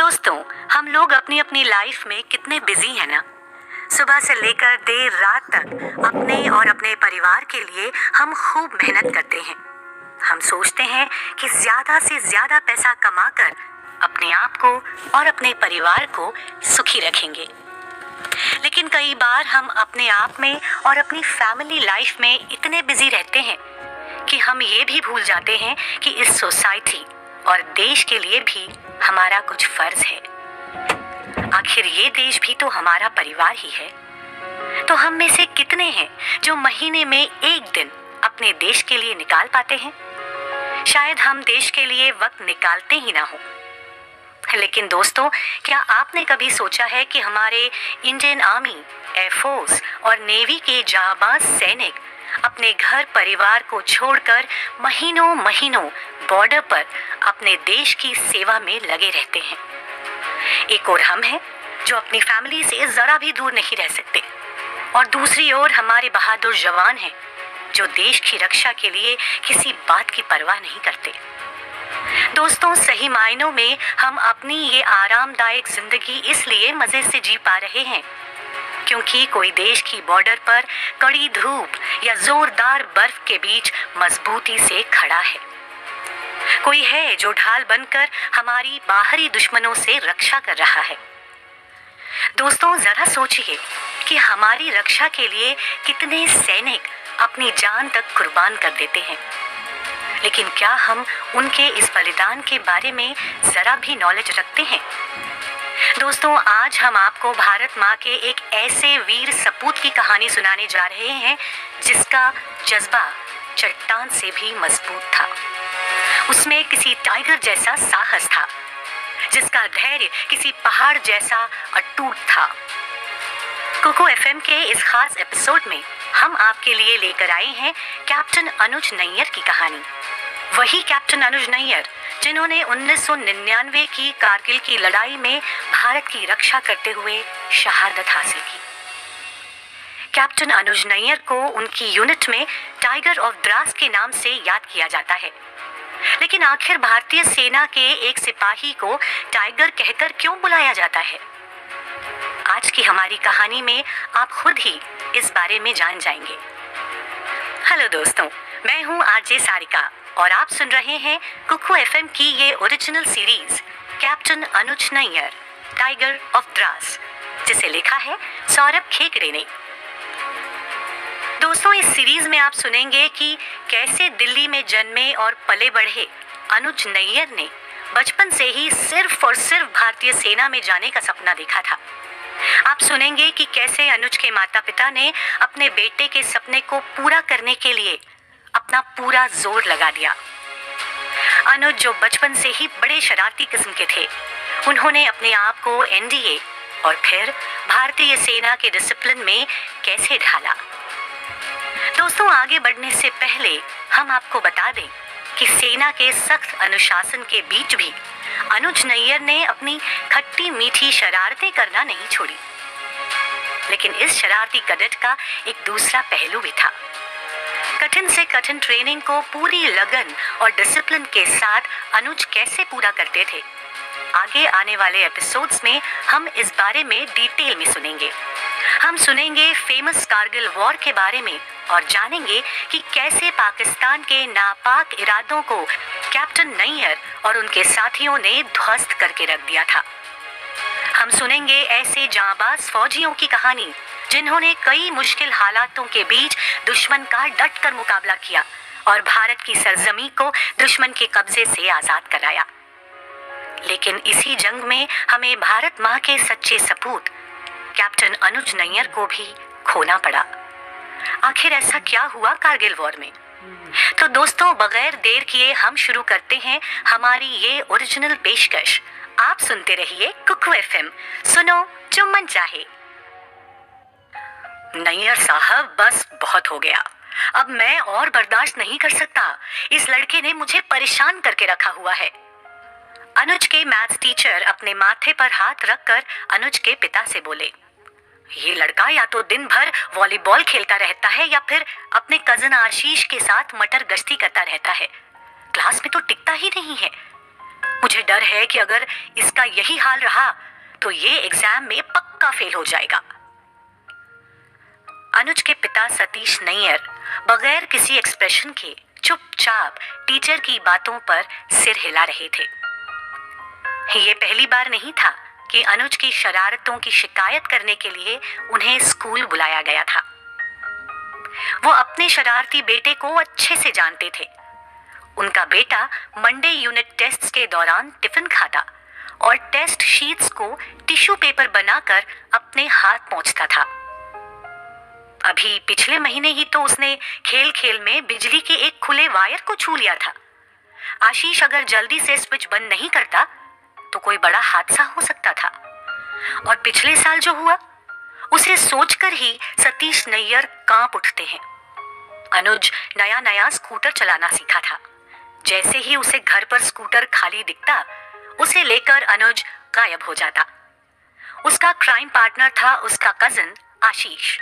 दोस्तों, हम लोग अपनी अपनी लाइफ में कितने बिजी हैं ना। सुबह से लेकर देर रात तक अपने और अपने परिवार के लिए हम खूब मेहनत करते हैं। हम सोचते हैं कि ज्यादा से ज्यादा पैसा कमाकर अपने आप को और अपने परिवार को सुखी रखेंगे। लेकिन कई बार हम अपने आप में और अपनी फैमिली लाइफ में इतने बिजी रहते हैं कि हम ये भी भूल जाते हैं कि इस सोसाइटी और देश के लिए भी हमारा कुछ फर्ज है। आखिर ये देश भी तो हमारा परिवार ही है। तो हम में से कितने हैं जो महीने में एक दिन अपने देश के लिए निकाल पाते हैं? शायद हम देश के लिए वक्त निकालते ही ना हो। लेकिन दोस्तों, क्या आपने कभी सोचा है कि हमारे इंडियन आर्मी, एयरफोर्स और नेवी के जाबाज सैनिक अपने घर परिवार को छोड़कर महीनों महीनों बॉर्डर पर अपने देश की सेवा में लगे रहते हैं। एक ओर हम हैं जो अपनी फैमिली से जरा भी दूर नहीं रह सकते, और दूसरी ओर हमारे बहादुर जवान हैं जो देश की रक्षा के लिए किसी बात की परवाह नहीं करते। दोस्तों, सही मायनों में हम अपनी ये आरामदायक जिंदगी इसलिए मजे से जी पा रहे हैं क्योंकि कोई देश की बॉर्डर पर कड़ी धूप या जोरदार बर्फ के बीच मजबूती से खड़ा है। कोई है जो ढाल बनकर हमारी बाहरी दुश्मनों से रक्षा कर रहा है। दोस्तों, जरा सोचिए कि हमारी रक्षा के लिए कितने सैनिक अपनी जान तक कुर्बान कर देते हैं। लेकिन क्या हम उनके इस बलिदान के बारे में जरा भी नॉलेज रखते हैं? दोस्तों, आज हम आपको भारत माँ के एक ऐसे वीर सपूत की कहानी सुनाने जा रहे हैं जिसका जज्बा चट्टान से भी मजबूत था। उसमें किसी टाइगर जैसा साहस था, जिसका धैर्य किसी पहाड़ जैसा अटूट था। कुकू एफएम के इस खास एपिसोड में हम आपके लिए लेकर आए हैं कैप्टन अनुज नैयर की कहानी। वही कैप्टन अनुज नैयर जिन्होंने 1999 की कारगिल की लड़ाई में भारत की रक्षा करते हुए शहादत हासिल की। कैप्टन अनुज नैयर को उनकी यूनिट में टाइगर ऑफ द्रास के नाम से याद किया जाता है। लेकिन आखिर भारतीय सेना के एक सिपाही को टाइगर कहकर क्यों बुलाया जाता है? आज की हमारी कहानी में आप खुद ही इस बारे में जान जाएंगे। हेलो दोस्तों, मैं हूं आरजे सारिका और आप सुन रहे हैं कुकू एफएम की ये original series captain Anuj Nayyar, tiger of Dras, जिसे लिखा है सौरभ खेकड़े ने। दोस्तों, इस सीरीज में आप सुनेंगे कि कैसे दिल्ली में जन्मे और पले बढ़े अनुज नैयर ने बचपन से ही सिर्फ और सिर्फ भारतीय सेना में जाने का सपना देखा था। आप सुनेंगे कि कैसे अनुज के माता पिता ने अपने बेटे के सपने को पूरा करने के लिए अपना पूरा जोर लगा दिया। अनुज, जो बचपन से ही बड़े शरारती किस्म के थे, उन्होंने अपने आप को एनडीए और फिर भारतीय सेना के डिसिप्लिन में कैसे ढाला। दोस्तों, आगे बढ़ने से पहले हम आपको बता दें कि सेना के सख्त अनुशासन के बीच भी अनुज नैयर ने अपनी खट्टी मीठी शरारतें करना नहीं छोड़ी। लेकिन इस शरारती कैडेट का एक दूसरा पहलू भी था। कठिन से कठिन ट्रेनिंग को पूरी लगन और डिसिप्लिन के साथ अनुज कैसे पूरा करते थे, आगे आने वाले एपिसोड्स में हम इस बारे में डिटेल में सुनेंगे। हम सुनेंगे फेमस कारगिल वॉर के बारे में और जानेंगे कि कैसे पाकिस्तान के नापाक इरादों को कैप्टन नैयर और उनके साथियों ने ध्वस्त करके रख दिया था। हम सुनेंगे ऐसे जांबाज फौजियों की कहानी जिन्होंने कई मुश्किल हालातों के बीच दुश्मन का डटकर मुकाबला किया और भारत की सरजमी को दुश्मन के कब्जे से आजाद कराया। लेकिन इसी जंग में हमें भारत माँ के सच्चे सपूत कैप्टन अनुज नैयर को भी खोना पड़ा। आखिर ऐसा क्या हुआ कारगिल वॉर में? तो दोस्तों, बगैर देर किए हम शुरू करते हैं हमारी ये ओरिजिनल पेशकश। आप सुनते रहिए कुकू एफएम, सुनो जो मन चाहे। नैयर साहब, बस बहुत हो गया। अब मैं और बर्दाश्त नहीं कर सकता। इस लड़के ने मुझे परेशान करके रखा हुआ है। अनुज के मैथ्स टीचर अपने माथे पर हाथ रखकर अनुज के पिता से बोले, ये लड़का या तो दिन भर वॉलीबॉल खेलता रहता है या फिर अपने कजन आशीष के साथ मटर गश्ती करता रहता है। क्लास में तो टिकता ही नहीं है। मुझे डर है कि अगर इसका यही हाल रहा तो ये एग्जाम में पक्का फेल हो जाएगा। अनुज के पिता सतीश नैयर बगैर किसी एक्सप्रेशन के चुपचाप टीचर की बातों पर सिर हिला रहे थे। ये पहली बार नहीं था कि अनुज की शरारतों की शिकायत करने के लिए उन्हें स्कूल बुलाया गया था। वो अपने शरारती बेटे को अच्छे से जानते थे। उनका बेटा मंडे यूनिट टेस्ट्स के दौरान टिफिन खाता और टेस्ट शीट्स को टिश्यू पेपर बनाकर अपने हाथ पोंछता था। अभी पिछले महीने ही तो उसने खेल खेल में बिजली के एक खुले वायर को छू लिया था। आशीष अगर जल्दी से स्विच बंद नहीं करता तो कोई बड़ा हादसा हो सकता था। और पिछले साल जो हुआ उसे सोचकर ही सतीश नैयर कांप उठते हैं। अनुज नया नया स्कूटर चलाना सीखा था। जैसे ही उसे घर पर स्कूटर खाली दिखता उसे लेकर अनुज गायब हो जाता। उसका क्राइम पार्टनर था उसका कजिन आशीष।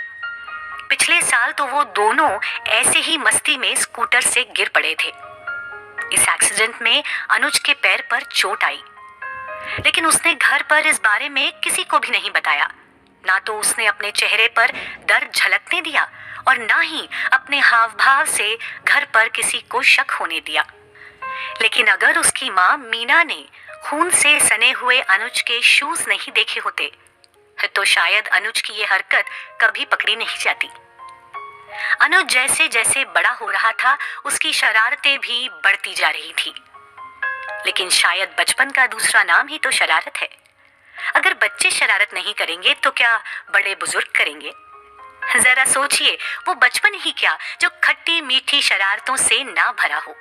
पिछले साल तो वो दोनों ऐसे ही मस्ती में स्कूटर से गिर पड़े थे। इस एक्सीडेंट में अनुज के पैर पर चोट आई, लेकिन उसने घर पर इस बारे में किसी को भी नहीं बताया। ना तो उसने अपने चेहरे पर दर्द झलकने दिया और ना ही अपने हाव भाव से घर पर किसी को शक होने दिया। लेकिन अगर उसकी माँ मीना ने खून से सने हुए अनुज के शूज नहीं देखे होते तो शायद अनुज की ये हरकत कभी पकड़ी नहीं जाती। अनुज जैसे जैसे बड़ा हो रहा था उसकी शरारतें भी बढ़ती जा रही थी। लेकिन शायद बचपन का दूसरा नाम ही तो शरारत है। अगर बच्चे शरारत नहीं करेंगे तो क्या बड़े बुजुर्ग करेंगे? जरा सोचिए, वो बचपन ही क्या जो खट्टी मीठी शरारतों से ना भरा हो।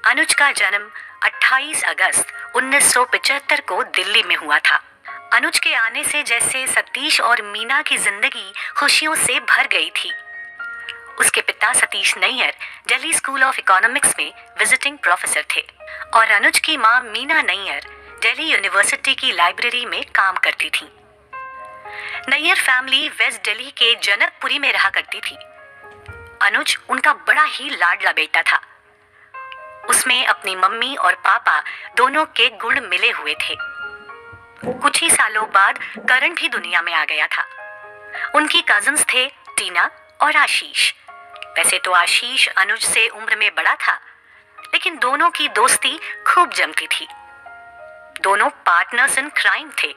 अनुज का जन्म 28 अगस्त 1975 को दिल्ली में हुआ था। अनुज के आने से जैसे सतीश और मीना की जिंदगी खुशियों से भर गई थी। उसके पिता Satish Nayyar Delhi school of economics में विजिटिंग प्रोफेसर थे और अनुज की माँ मीना नैयर दिल्ली यूनिवर्सिटी की लाइब्रेरी में काम करती थी। नैयर फैमिली वेस्ट दिल्ली के जनकपुरी में रहा करती थी। अनुज उनका बड़ा ही लाडला बेटा था। उसमें अपनी मम्मी और पापा दोनों के गुण मिले हुए थे। कुछ ही सालों बाद करण भी दुनिया में आ गया था। उनकी कजिन्स थे टीना और आशीष। वैसे तो आशीष अनुज से उम्र में बड़ा था, लेकिन दोनों की दोस्ती खूब जमती थी। दोनों पार्टनर्स इन क्राइम थे।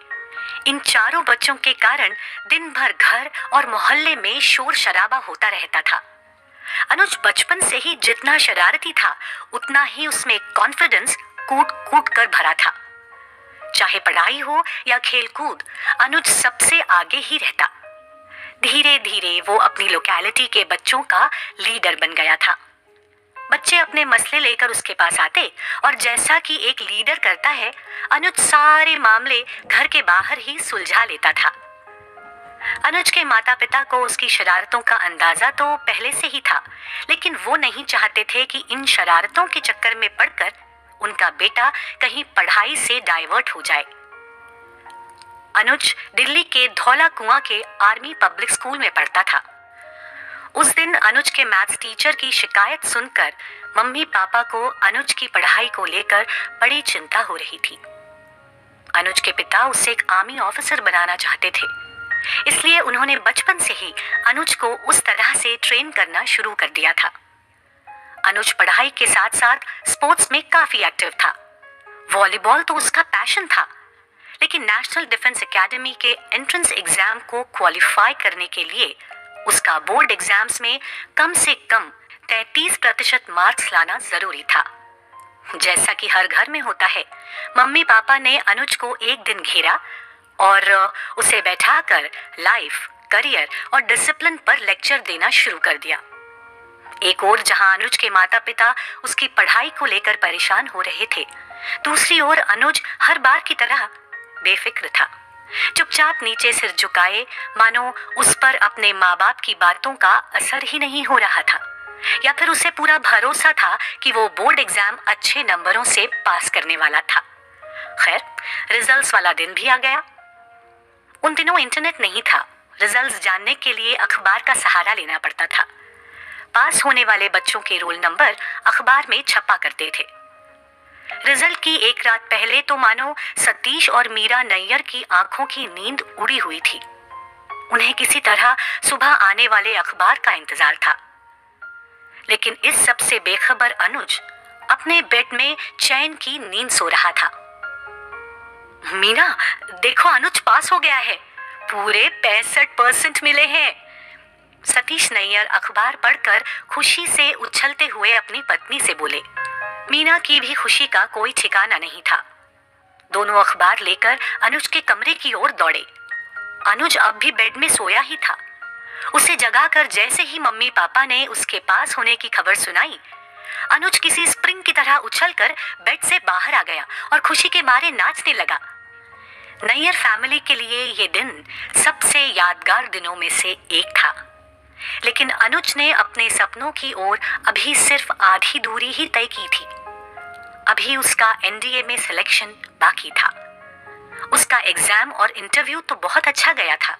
इन चारों बच्चों के कारण दिन भर घर और मोहल्ले में शोर शराबा होता रहता था। अनुज बचपन से ही जितना शरारती था उतना ही उसमें कॉन्फिडेंस कूट कूट कर भरा था। चाहे पढ़ाई हो या खेलकूद, अनुज सबसे आगे ही रहता। धीरे धीरे वो अपनी लोकेलिटी के बच्चों का लीडर बन गया था। बच्चे अपने मसले लेकर उसके पास आते और जैसा कि एक लीडर करता है, अनुज सारे मामले घर के बाहर ही सुलझा लेता था। अनुज के माता पिता को उसकी शरारतों का अंदाजा तो पहले से ही था, लेकिन वो नहीं चाहते थे कि इन शरारतों के चक्कर में पड़कर उनका बेटा कहीं पढ़ाई से डाइवर्ट हो जाए। अनुज दिल्ली के धौला कुआं के आर्मी पब्लिक स्कूल में पढ़ता था। उस दिन अनुज के मैथ्स टीचर की शिकायत सुनकर मम्मी पापा को अनुज की पढ़ाई को लेकर बड़ी चिंता हो रही थी। अनुज के पिता उसे एक आर्मी ऑफिसर बनाना चाहते थे, इसलिए उन्होंने बचपन से ही अनुज को उस तरह से ट्रेन करना शुरू कर दिया था। अनुज पढ़ाई के साथ साथ स्पोर्ट्स में काफी एक्टिव था। वॉलीबॉल तो उसका पैशन था, लेकिन नेशनल डिफेंस एकेडमी के एंट्रेंस एग्जाम को क्वालिफाई करने के लिए उसका बोर्ड एग्जाम्स में कम से कम 33% मार्क्स लाना जरूरी था। जैसा कि हर घर में होता है, मम्मी पापा ने अनुज को एक दिन घेरा और उसे बैठाकर लाइफ, करियर और डिसिप्लिन पर लेक्चर देना शुरू कर दिया। एक ओर जहां अनुज के माता पिता उसकी पढ़ाई को लेकर परेशान हो रहे थे, दूसरी ओर अनुज हर बार की तरह बेफिक्र था। चुपचाप नीचे सिर झुकाए, मानो उस पर अपने माँ बाप की बातों का असर ही नहीं हो रहा था, या फिर उसे पूरा भरोसा था कि वो बोर्ड एग्जाम अच्छे नंबरों से पास करने वाला था। खैर, रिजल्ट्स वाला दिन भी आ गया। उन दिनों इंटरनेट नहीं था। रिजल्ट्स जानने के लिए अखबार का सहारा लेना पड़ता था। पास होने वाले बच्चों के रोल नंबर अखबार में छपा करते थे। रिजल्ट की एक रात पहले तो मानो सतीश और मीरा नैयर की आंखों की नींद उड़ी हुई थी। उन्हें किसी तरह सुबह आने वाले अखबार का इंतजार था। लेकिन इस सब से बेखबर अनुज अपने बेड में चैन की नींद सो रहा था। मीना, देखो अनुज पास हो गया है, पूरे 65% मिले हैं। सतीश नैयर अखबार पढ़कर खुशी से उछलते हुए अपनी पत्नी से बोले। मीना की भी खुशी का कोई ठिकाना नहीं था। दोनों अखबार लेकर अनुज के कमरे की ओर दौड़े। अनुज अब भी बेड में सोया ही था। उसे जगाकर जैसे ही मम्मी पापा ने उसके पास होने की खबर सुनाई, अनुज किसी स्प्रिंग की तरह उछलकर बेड से बाहर आ गया और खुशी के मारे नाचने लगा। नैयर फैमिली के लिए ये दिन सबसे यादगार दिनों में से एक था। लेकिन अनुज ने अपने सपनों की ओर अभी सिर्फ आधी दूरी ही तय की थी। अभी उसका एनडीए में सिलेक्शन बाकी था। उसका एग्जाम और इंटरव्यू तो बहुत अच्छा गया था,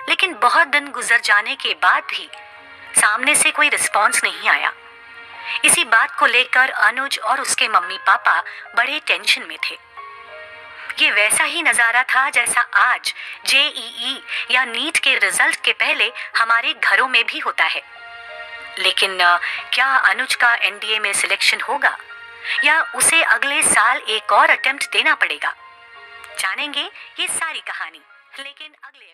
लेकिन बहुत दिन गुजर जाने के बाद भी सामने से कोई रिस्पॉन्स नहीं आया। इसी बात को लेकर अनुज और उसके मम्मी पापा बड़े टेंशन में थे। ये वैसा ही नजारा था जैसा आज जेईई या नीट के रिजल्ट के पहले हमारे घरों में भी होता है। लेकिन क्या अनुज का एनडीए में सिलेक्शन होगा या उसे अगले साल एक और अटेम्प्ट देना पड़ेगा? जानेंगे ये सारी कहानी, लेकिन अगले